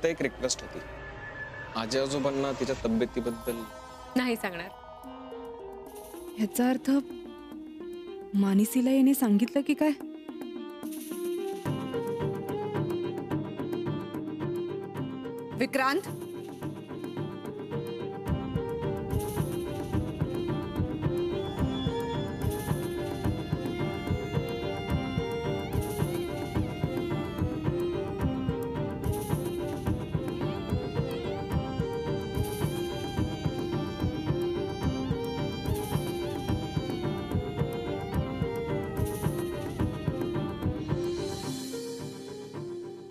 फक्त एक रिक्वेस्ट होती, आजी आजोबांना तिच्या तब्येतीबद्दल नाही सांगणार. ह्याचा अर्थ मानसीला याने सांगितलं की काय? विक्रांत,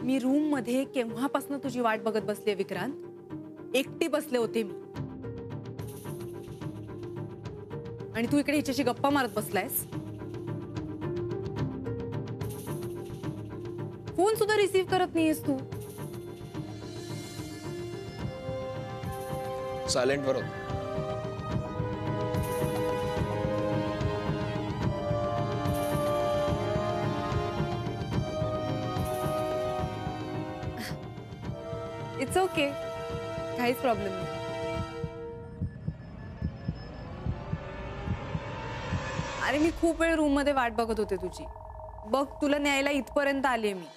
मी रूम मध्ये केव्हापासून तुझी वाट बघत बसले विक्रांत. एकटी बसले होते मी आणि तू इकडे हिच्याशी गप्पा मारत बसलायस. फोन सुद्धा रिसीव्ह करत नाहीयेस तू. सायलेंट वर होता. इट्स ओके, काहीच प्रॉब्लेम नाही. अरे मी खूप वेळ रूम मध्ये वाट बघत होते तुझी. बघ तुला न्यायला इथपर्यंत आलीये मी.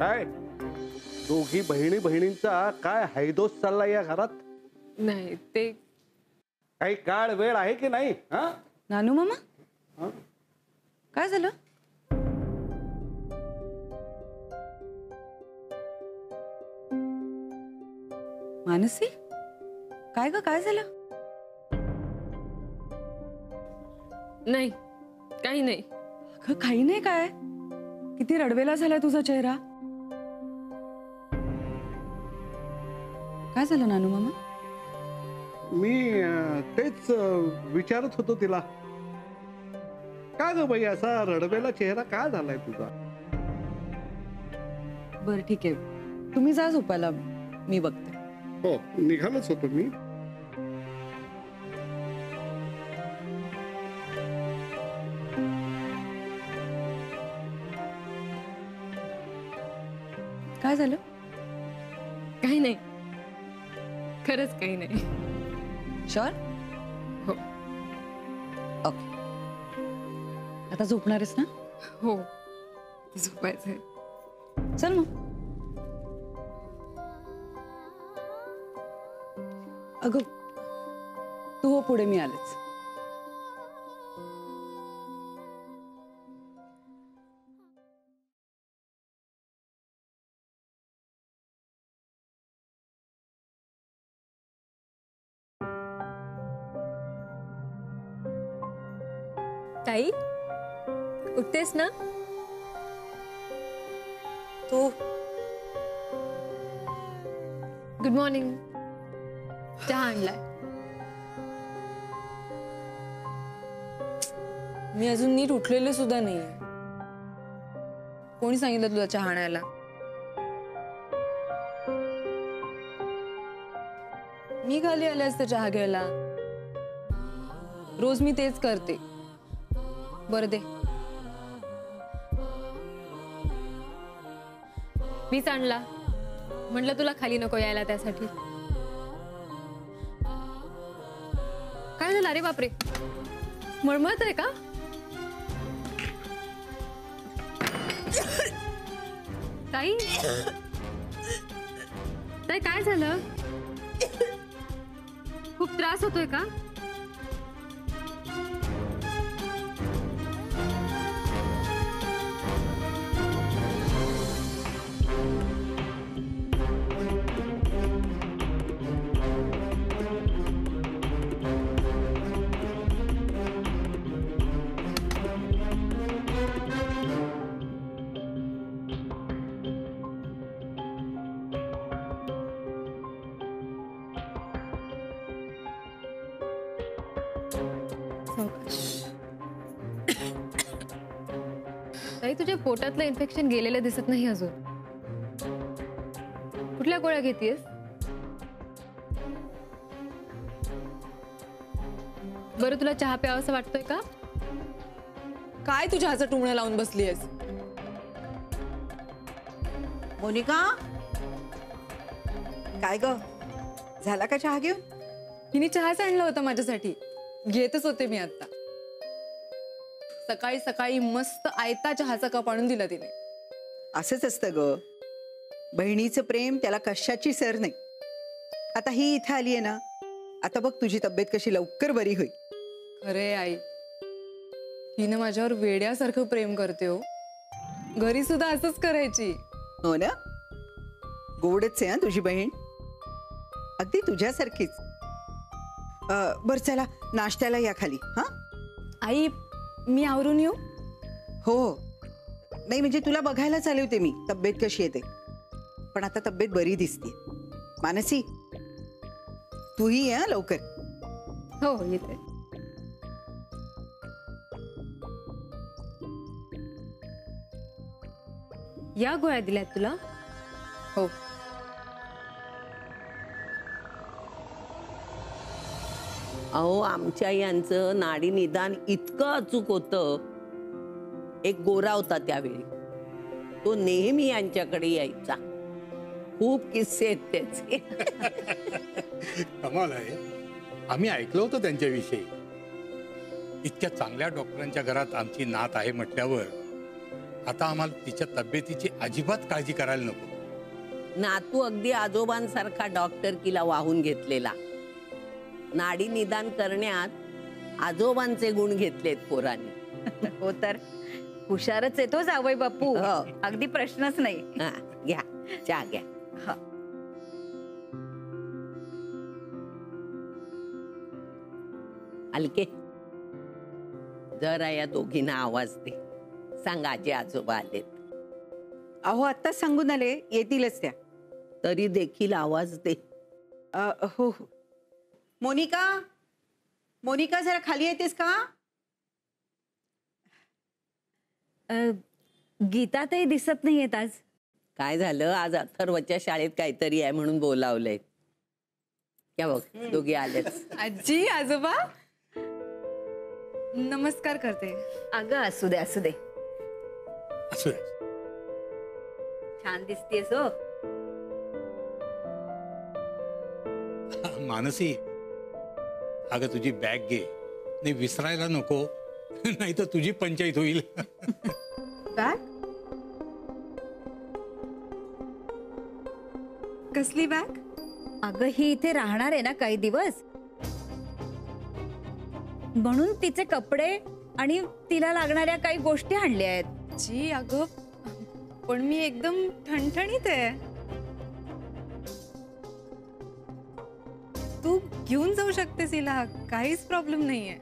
काय दोघी बहिणी बहिणींचा काय हैदोस चाललाय या घरात? नाही ते काही काळ वेळ आहे की नाही? नानू मामा, काय झालं? मानसी, काय ग, काय झालं? नाही, काही नाही. अगं काही नाही. काय किती रडवेला झालाय तुझा चेहरा. काय झालं नानू मामा? मी तेच विचारत होतो तिला, का ग बाई असा रडवेला चेहरा का झालाय तुझा? बरं ठीक आहे, तुम्ही जा झोपायला, मी बघते. हो, निघालोच होतो मी. काय झालं? काही नाही, खरंच काही नाही. शुअर? हो. ओके, आता झोपणार आहेस ना? हो, झोपायचंय. चल मग. अगं तू हो पुढे, मी आलेच. ताई, उठतेस ना तू? Good morning. चहा आणलाय. मी अजून नीट उठलेले सुद्धा नाहीये. कोणी सांगितलं तुला चहा आणायला? मी खाली आले असते चहा घ्यायला. रोज मी तेच करते. बरं दे. मीच आणला. म्हटलं तुला खाली नको यायला त्यासाठी. काय झालं? अरे बापरे, मळमळत आहे का? ताई, ताई काय झालं? खूप त्रास होतोय का? ताई तुझ्या पोटातलं इन्फेक्शन गेलेलं दिसत नाही अजून. कुठल्या गोळ्या घेतेस? बरं तुला चहा प्यावासा वाटतोय का? काय तुझ्या हाचं टुमणं लावून बसलीयस? मोनिका, काय ग, झाला का चहा घेऊन? हिने चहाच आणला होता माझ्यासाठी, घेतच होते मी आता. सकाळी सकाळी मस्त आयता चहाचा कप आणून दिला तिने. असंच असतं ग, बहिणीचं प्रेम त्याला कशाची सर नाही. आता ही इथे आली आहे ना, आता बघ तुझी तब्येत कशी लवकर बरी होईल. खरे आई, हिनं माझ्यावर वेड्यासारखं प्रेम करते हो. घरी सुद्धा असंच करायची. हो ना, गोडच आहे हा तुझी बहीण, अगदी तुझ्यासारखीच. बर चला नाश्त्याला या खाली. हा आई, मी आवरून येऊ? हो, नाही म्हणजे तुला बघायला चालले होते मी, तब्येत कशी येते. पण आता तब्येत बरी दिसते. मानसी, तूही ये लवकर. हो हो येते. या गोळ्या दिल्यात तुला? हो. अहो आमच्या यांचं नाडी निदान इतकं अचूक होतं. एक गोरा होता त्यावेळी, तो नेहमी यांच्याकडे यायचा. खूप किस्से आहेत त्याचे. कमाल आहे. आम्ही ऐकलं होतं त्यांच्याविषयी. इतक्या चांगल्या डॉक्टरांच्या घरात आमची नात आहे म्हटल्यावर आता आम्हाला तिच्या तब्येतीची अजिबात काळजी करायला नको. नातू अगदी आजोबांसारखा डॉक्टरकीला वाहून घेतलेला. नाडी निदान करण्यात आजोबांचे गुण घेतलेत पोरांनी. हो तर हुशारच येतो जावई बापू. हो. अगदी प्रश्नच नाही. हा, घ्या चहा घ्या. हा. अलके, जरा या दोघींना आवाज दे. सांगा आजी आजोबा आलेत. अहो आत्ताच सांगून आले, येतीलच त्या. तरी देखील आवाज दे. हो हो. मोनिका, मोनिका जरा खाली येतेस का? गीता ताई दिसत नाहीयेत आज. काय झालं, आज अथर्वच्या शाळेत काहीतरी आहे म्हणून बोलावलंय. क्या बघ दोघी आलेच. आजी, आजोबा, नमस्कार करते. अगं असू दे असू दे, असं आहे. छान दिसतेस हो. मानसी, अगं तुझी बॅग घे. नाही विसरायला नको, नाही तर तुझी पंचायत होईल. बॅग? कसली बॅग? अगं ही इथे राहणार आहे ना काही दिवस, म्हणून तिचे कपडे आणि तिला लागणाऱ्या काही गोष्टी आणल्या आहेत. जी अगं, पण मी एकदम ठणठणीत आहे. तू घेऊन जाऊ शकतेस हिला, काहीच प्रॉब्लेम नाहीये.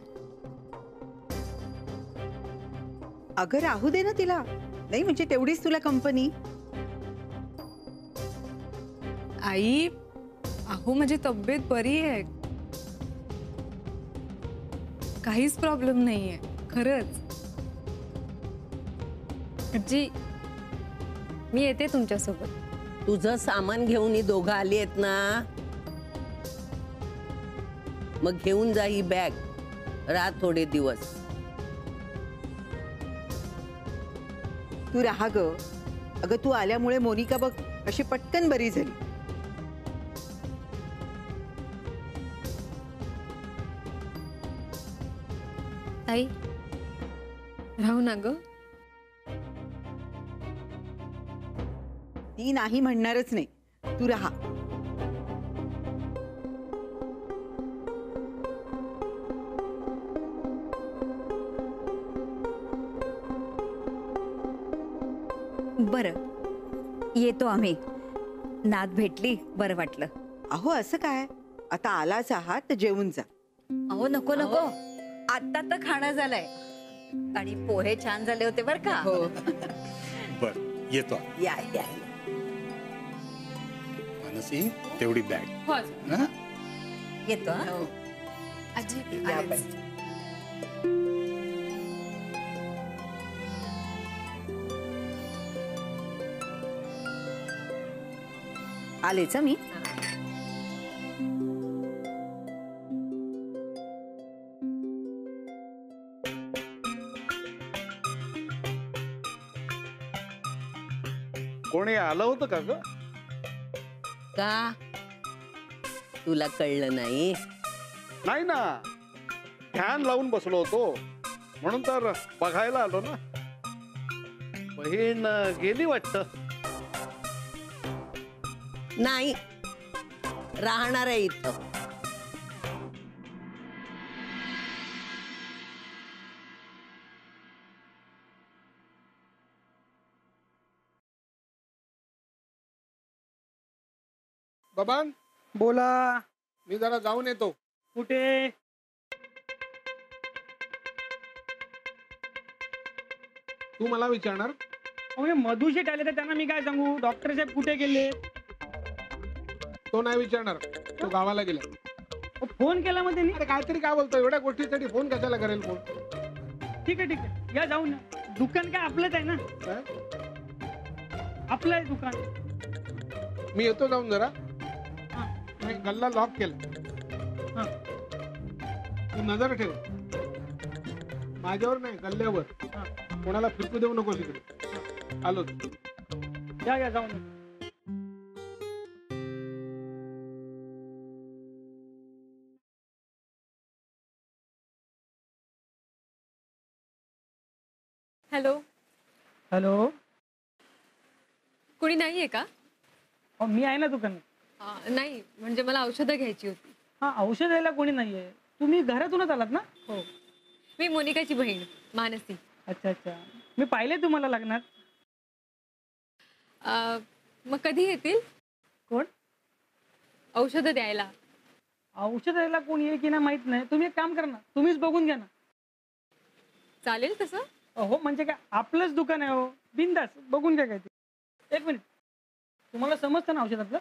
अगं राहू दे ना तिला. नाही म्हणजे तेवढीच तुला कंपनी. आई, अहो माझी तब्येत बरी आहे, काहीच प्रॉब्लेम नाहीये खरंच. आजी, मी येते तुमच्यासोबत. तुझं सामान घेऊन ही दोघं आली आहेत ना, मग घेऊन जा ही बॅग. राहा थोडे दिवस. तू राहा ग. अगं तू आल्यामुळे मोनिका बघ अशी पटकन बरी झाली. ताई राहू ना ग. ती नाही म्हणणारच नाही, तू राहा. बरं येतो आम्ही. नात भेटली, बरं वाटलं. अहो असं काय, आता आलाच आहात तर जेवून जा. अहो नको नको, आता तर खाणं झालंय. आणि पोहे छान झाले होते बर का. हो. बर येतो. या या. मानसी, तेवढी बॅग. हो. हा? येतो हा. आजी, या आलेच. बाई. आलेच मी. कोणी आलं होतं का ग? का तुला कळलं नाही? नाही ना, ध्यान लावून बसलो होतो म्हणून तर बघायला आलो ना. बहीण गेली वाटतं. नाही, राहणार आहे इथं. बबान, बोला. मी जरा जाऊन येतो. कुठे? तू मला विचारणार? अहो, हे मधुशेठ आले तर त्यांना मी काय सांगू? डॉक्टर साहेब कुठे गेले? तो नाही विचारणार, तो गावाला गेला. अहो, फोन केला मग त्यांनी? अरे काहीतरी काय बोलतो, एवढ्या गोष्टीसाठी फोन कशाला करेल फोन? ठीक आहे ठीक आहे, या जाऊन या. दुकान काय आपलंच आहे ना? काय? आपलं आहे दुकान. मी येतो जाऊन जरा. हा. मी गल्ला लॉक केला. हा. तू नजर ठेव माझ्यावर नाही, गल्ल्यावर. हा. कोणाला फिरकू देऊ नको तिकडे. आलो. या या जाऊन या. हॅलो. हॅलो. कुणी नाहीये का? अहो, मी आहे ना दुकानात. नाही, म्हणजे मला औषधं घ्यायची होती. हा, औषध द्यायला कोणी नाहीये. तुम्ही घरातूनच आलात ना? हो, मी मोनिकाची बहीण मानसी. अच्छा अच्छा, मी पाहिले तुम्हाला लग्नात. मग कधी येतील? कोण? औषधं द्यायला. औषध द्यायला कोण येईल की नाही माहित नाही. तुम्ही एक काम करा ना, तुम्हीच बघून घ्या ना. चालेल तसं? हो, म्हणजे काय आपलंच दुकान आहे हो, बिंदास बघून घ्या काय ते. एक मिनिट, तुम्हाला समजतं ना औषधातलं?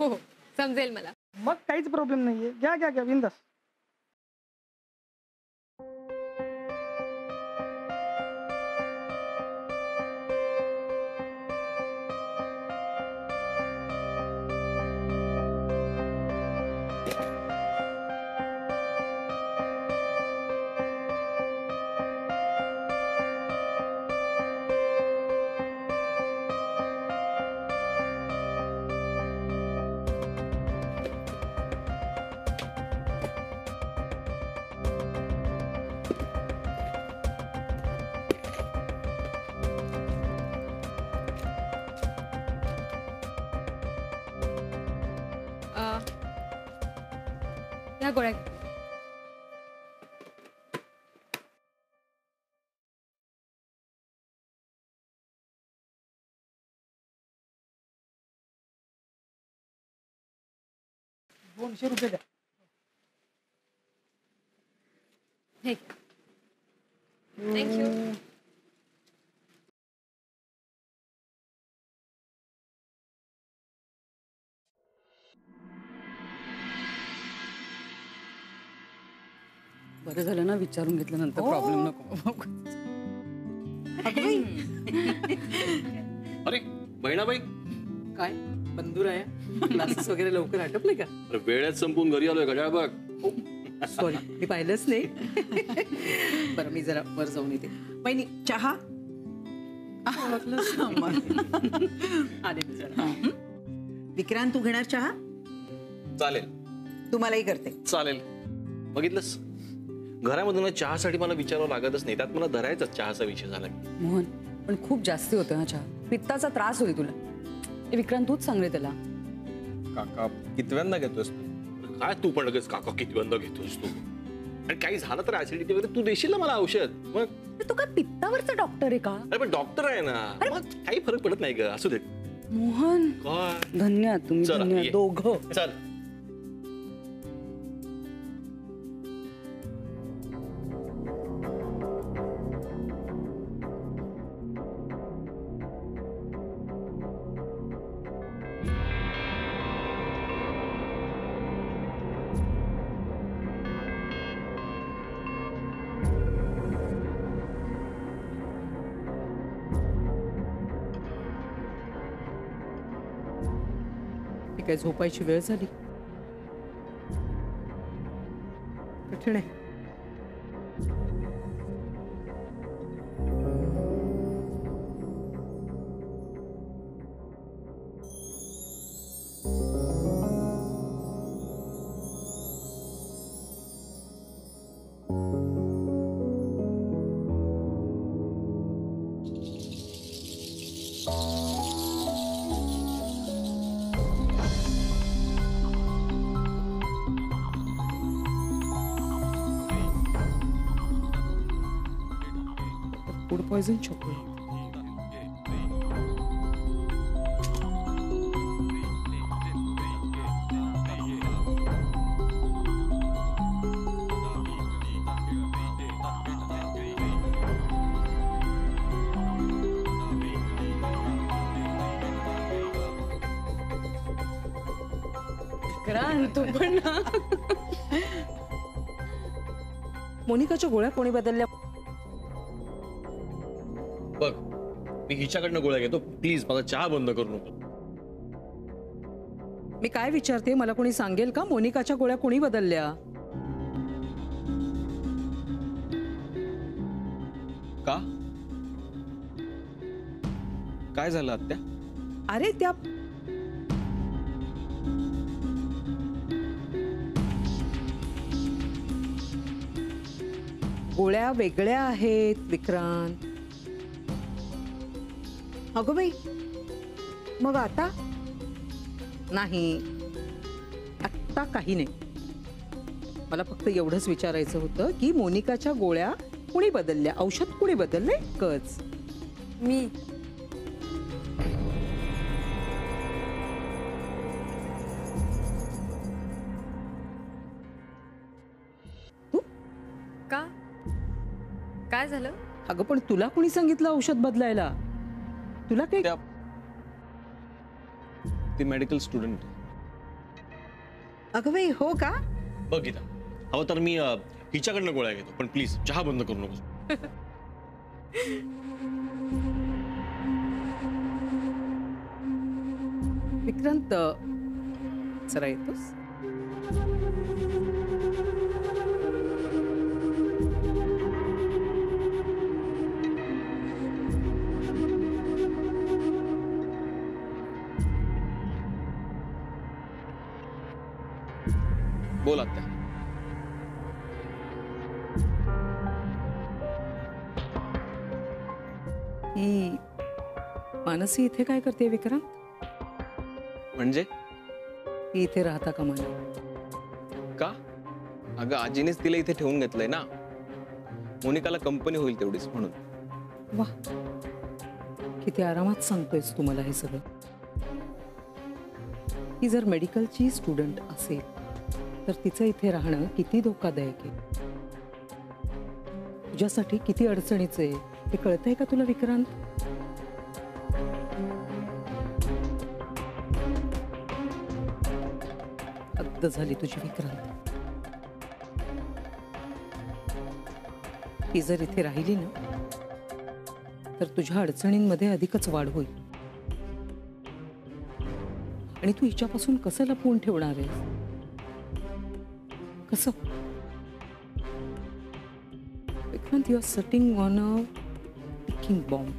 हो हो, समजेल मला. मग काहीच प्रॉब्लेम नाहीये, घ्या घ्या घ्या बिंदास. ह्या गोळ्या घे. ₹200 द्या. हे थँक्यू. बरं झालं ना विचारून घेतलं, नंतर प्रॉब्लेम नको. अरे बहिणाबाई, काय बंधुर आहे? क्लासेस वगैरे लवकर आटपले का? अरे वेळेत संपून घरी आलोय. घड्याळ बघ. सॉरी, मी पाहिलंच नाही. बरं, मी जरा वर जाऊन येते. वहिनी चहा. आले मी जरा. विक्रांत, तू घेणार चहा? चालेल. तुम्हालाही करते. चालेल. बघितलंस, घरामधून चहासाठी मला विचारावं लागतच नाही. त्यात मला धरायचा चहाचा विषय झाला. मोहन, पण खूप जास्ती होतं हा चहा. पित्ताचा त्रास होईल तुला. विक्रांत, तूच सांग रे त्याला. काका कितव्यांदा घेतोस तू? काय तू पण लगेच काका कितव्यांदा घेतोस तू? आणि काही झालं तर ऍसिडिटी वगैरे तू देशील ना मला औषध. मग तू काय पित्तावरचा डॉक्टर आहे का? अरे पण डॉक्टर आहे ना, मग काही फरक पडत नाही ग. असू दे. मोहन, काय धन्यवाद तुम्ही. चला, धन्यवाद ये. दोघं. चल. ही काय झोपायची वेळ झाली? कठीण आहे. Food poison chocolate. तू पण ना. मोनिकाच्या गोळ्या कोणी बदलल्या? बघ मी हिच्याकडनं गोळ्या घेतो, प्लीज मला चहा बंद करू नको. मी काय विचारते, मला कोणी सांगेल का मोनिकाच्या गोळ्या कोणी बदलल्या? का? काय झालं आत्या? अरे त्या गोळ्या वेगळ्या आहेत विक्रांत. अगं बाई, मग आता? नाही, आत्ता काही नाही. मला फक्त एवढंच विचारायचं होतं की मोनिकाच्या गोळ्या कुणी बदलल्या, औषध कुणी बदलले कच? मी. तू? का? काय झालं? अगं पण तुला कुणी सांगितलं औषध बदलायला? तुला काही ती मेडिकल स्टुडंट. अगं बाई, हो का? बघ गीता, हवं तर मी हिच्याकडनं गोळ्या घेतो, पण प्लीज चहा बंद करू नको. विक्रांत, जरा येतोस? बोल आत्या. ही मानसी इथे काय करते विक्रांत? म्हणजे ही इथे राहता का मला? का? अगं आजीनेच तिला इथे ठेवून घेतलंय ना. मोनिकाला कंपनी होईल तेवढीच म्हणून. वा, किती आरामात सांगतोयस तू मला हे सगळं. ही जर मेडिकलची स्टुडंट असेल तर तिचं इथे राहणं किती धोकादायक आहे, तुझ्यासाठी किती अडचणीचं आहे हे कळतंय का तुला विक्रांत? हद्द झाली तुझी विक्रांत. ही जर इथे राहिली ना तर तुझ्या अडचणींमध्ये अधिकच वाढ होईल. आणि तू हिच्यापासून कसं लपवून ठेवणार आहे? कसं? Vikrant, you are sitting on a ticking bomb.